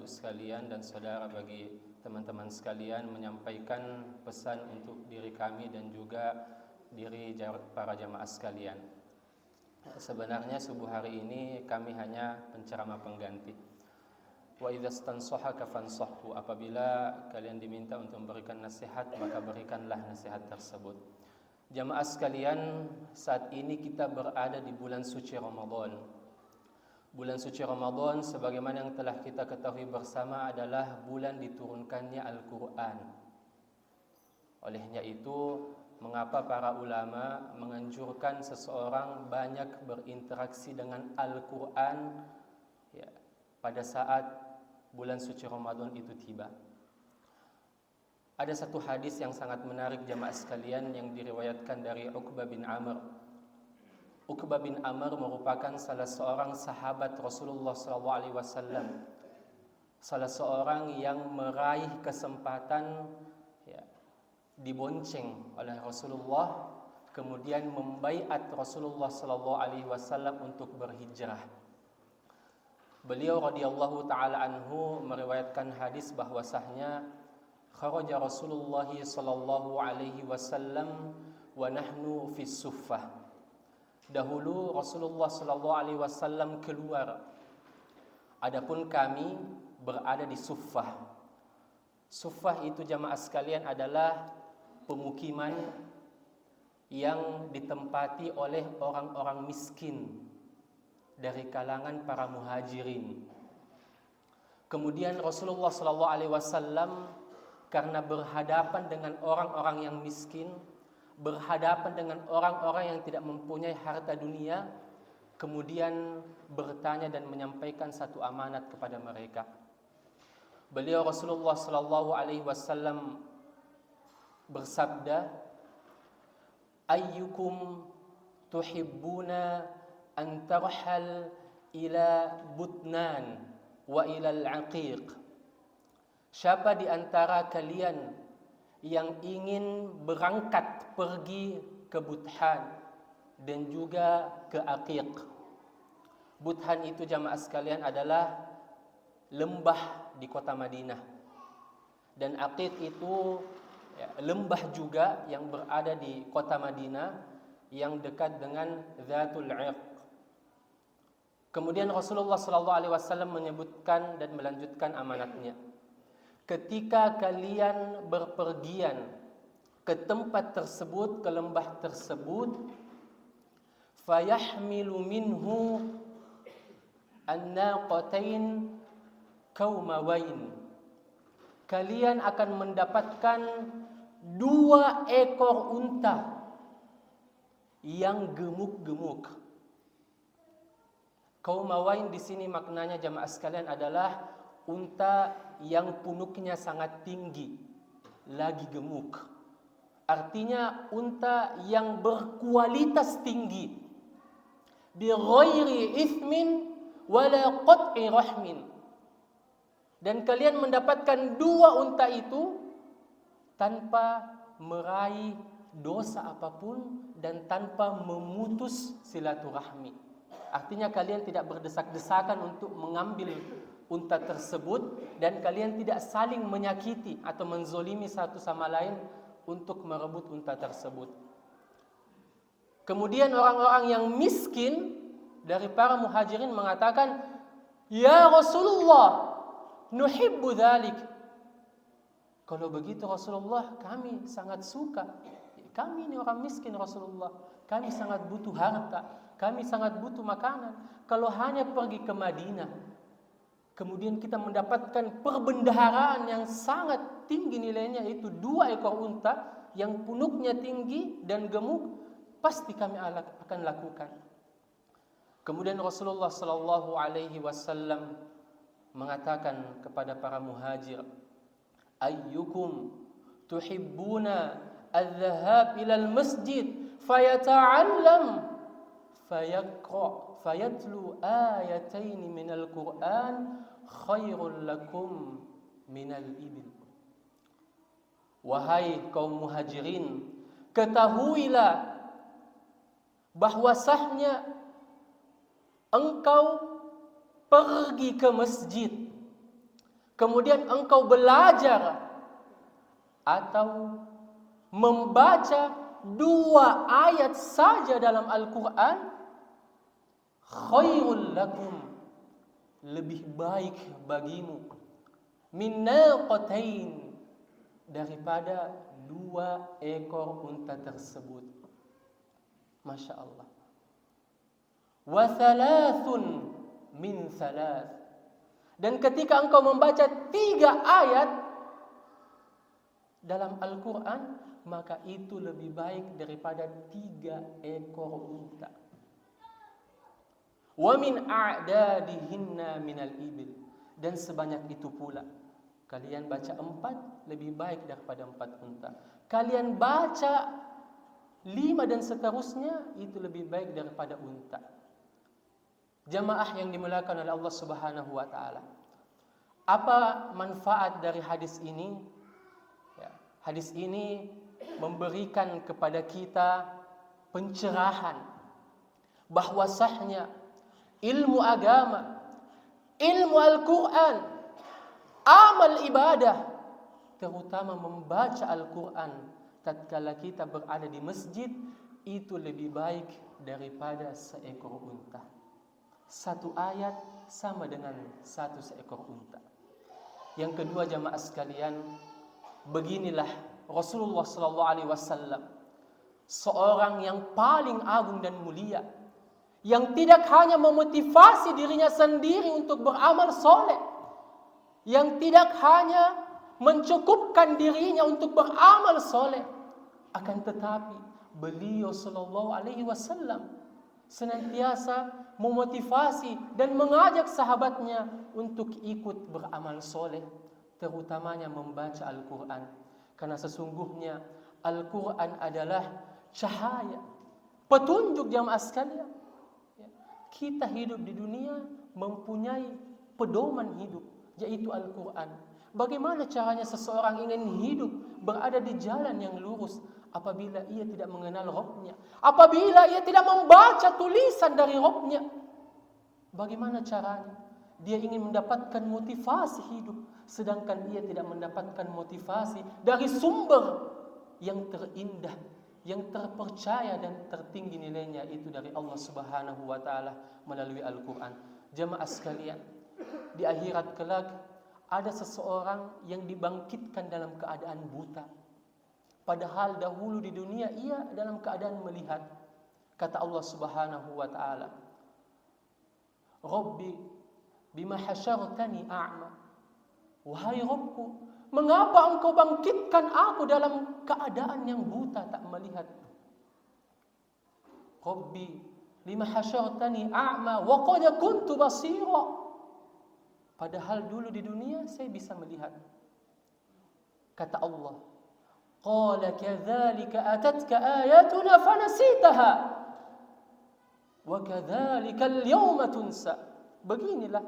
ibu sekalian dan saudara bagi teman-teman sekalian, menyampaikan pesan untuk diri kami dan juga diri para jamaah sekalian. Sebenarnya subuh hari ini kami hanya penceramah pengganti. Wa idza stansahaka fansahhu, apabila kalian diminta untuk memberikan nasihat, maka berikanlah nasihat tersebut. Jamaah sekalian, saat ini kita berada di bulan suci Ramadan. Bulan suci Ramadan sebagaimana yang telah kita ketahui bersama adalah bulan diturunkannya Al-Quran. Olehnya itu, mengapa para ulama menganjurkan seseorang banyak berinteraksi dengan Al-Quran ya, pada saat bulan suci Ramadan itu tiba. Ada satu hadis yang sangat menarik jamaah sekalian yang diriwayatkan dari Uqbah bin Amr. Uqbah bin Amr merupakan salah seorang sahabat Rasulullah SAW, salah seorang yang meraih kesempatan ya, dibonceng oleh Rasulullah, kemudian membaiat Rasulullah SAW untuk berhijrah. Beliau radhiyallahu taala anhu meriwayatkan hadis bahwasanya kharaja Rasulullah sallallahu alaihi wasallam wa nahnu fi suffah. Dahulu Rasulullah sallallahu alaihi wasallam keluar, adapun kami berada di Suffah. Suffah itu jamaah sekalian adalah pemukiman yang ditempati oleh orang-orang miskin dari kalangan para muhajirin. Kemudian Rasulullah sallallahu alaihi wasallam karena berhadapan dengan orang-orang yang miskin, berhadapan dengan orang-orang yang tidak mempunyai harta dunia, kemudian bertanya dan menyampaikan satu amanat kepada mereka. Beliau Rasulullah sallallahu alaihi wasallam bersabda, "Ayyukum tuhibbuna an tarhal ila Butnan wa ila al-Aqiq?" Siapa di antara kalian yang ingin berangkat pergi ke Buthan dan juga ke Aqiq? Buthan itu jamaah sekalian adalah lembah di kota Madinah, dan Aqiq itu ya, lembah juga yang berada di kota Madinah yang dekat dengan Zatul Irq. Kemudian Rasulullah SAW menyebutkan dan melanjutkan amanatnya. Ketika kalian berpergian ke tempat tersebut, ke lembah tersebut, fayahmilu minhu an-naqatain qaumawain, kalian akan mendapatkan 2 ekor unta yang gemuk-gemuk. Qaumawain di sini maknanya jamaah sekalian adalah unta yang punuknya sangat tinggi, lagi gemuk. Artinya unta yang berkualitas tinggi. Bi ghairi ithmin wala qat'i rahmin. Dan kalian mendapatkan 2 unta itu tanpa meraih dosa apapun dan tanpa memutus silaturahmi. Artinya kalian tidak berdesak-desakan untuk mengambil unta tersebut, dan kalian tidak saling menyakiti atau menzolimi satu sama lain untuk merebut unta tersebut. Kemudian orang-orang yang miskin dari para muhajirin mengatakan, "Ya Rasulullah, nuhibbu dzalik." Kalau begitu Rasulullah, kami sangat suka. Kami ini orang miskin Rasulullah, kami sangat butuh harta, kami sangat butuh makanan. Kalau hanya pergi ke Madinah, kemudian kita mendapatkan perbendaharaan yang sangat tinggi nilainya, itu 2 ekor unta yang punuknya tinggi dan gemuk, pasti kami akan lakukan. Kemudian Rasulullah sallallahu alaihi wasallam mengatakan kepada para muhajir, "Ayyukum tuhibbuna adh-dhahab ila al-masjid fayata'allam fayaqra fayatlu ayatain minal Qur'an khairul lakum minal ibil." Wahai kaum muhajirin, ketahuilah bahwasanya engkau pergi ke masjid kemudian engkau belajar atau membaca 2 ayat saja dalam Al-Quran, khairul lakum, lebih baik bagimu, min naqatain, daripada 2 ekor unta tersebut. Masya Allah. Wa thalathun min thalath, dan ketika engkau membaca 3 ayat dalam Al-Quran, maka itu lebih baik daripada 3 ekor unta. Wa min a'dadihinna minal ibil, dan sebanyak itu pula. Kalian baca 4 lebih baik daripada 4 unta. Kalian baca 5 dan seterusnya, itu lebih baik daripada unta. Jamaah yang dimuliakan oleh Allah Subhanahu wa taala. Apa manfaat dari hadis ini? Ya, hadis ini memberikan kepada kita pencerahan bahwasanya ilmu agama, ilmu Al-Quran, amal ibadah, terutama membaca Al-Quran tatkala kita berada di masjid, itu lebih baik daripada seekor unta. 1 ayat sama dengan 1 seekor unta. Yang kedua, jamaah sekalian, beginilah Rasulullah SAW, seorang yang paling agung dan mulia, yang tidak hanya memotivasi dirinya sendiri untuk beramal soleh, yang tidak hanya mencukupkan dirinya untuk beramal soleh, akan tetapi beliau sallallahu alaihi wasallam senantiasa memotivasi dan mengajak sahabatnya untuk ikut beramal soleh, terutamanya membaca Al-Quran. Karena sesungguhnya Al-Quran adalah cahaya, petunjuk jamaah sekalian. Kita hidup di dunia mempunyai pedoman hidup, yaitu Al-Quran. Bagaimana caranya seseorang ingin hidup berada di jalan yang lurus apabila ia tidak mengenal Rabb-Nya, apabila ia tidak membaca tulisan dari Rabb-Nya? Bagaimana caranya? Dia ingin mendapatkan motivasi hidup, sedangkan ia tidak mendapatkan motivasi dari sumber yang terindah, yang terpercaya dan tertinggi nilainya, itu dari Allah Subhanahu wa taala melalui Al-Quran. Jamaah sekalian, di akhirat kelak ada seseorang yang dibangkitkan dalam keadaan buta, padahal dahulu di dunia ia dalam keadaan melihat. Kata Allah Subhanahu wa taala, Rabbi bima hasyartani a'ma, wahai Rabbku, mengapa engkau bangkitkan aku dalam keadaan yang buta, tak melihat? Rabbi lima hasyartani a'ma wa qad kuntu basira, padahal dulu di dunia saya bisa melihat. Kata Allah, qala kadzalika atatka ayatuna fanasitaha wa kadzalika al-yawma tunsa. Beginilah,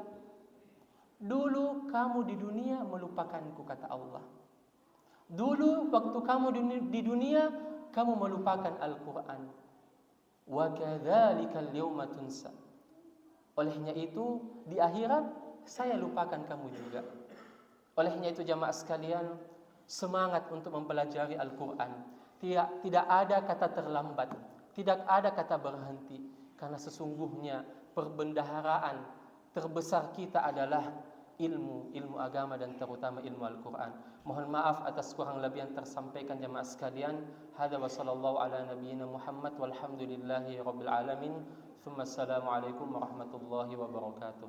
dulu kamu di dunia melupakanku, kata Allah. Dulu waktu kamu di dunia kamu melupakan Al-Quran. Wa kadzalika al-yawma tunsa. Olehnya itu di akhirat saya lupakan kamu juga. Olehnya itu jamaah sekalian, semangat untuk mempelajari Al-Quran. Tidak ada kata terlambat, tidak ada kata berhenti, karena sesungguhnya perbendaharaan terbesar kita adalah ilmu agama dan terutama ilmu Al-Quran. Mohon maaf atas kurang lebih yang tersampaikan jamaah sekalian. Hadza wa sallallahu ala nabiyyina Muhammad walhamdulillahi rabbil alamin. Assalamualaikum warahmatullahi wabarakatuh.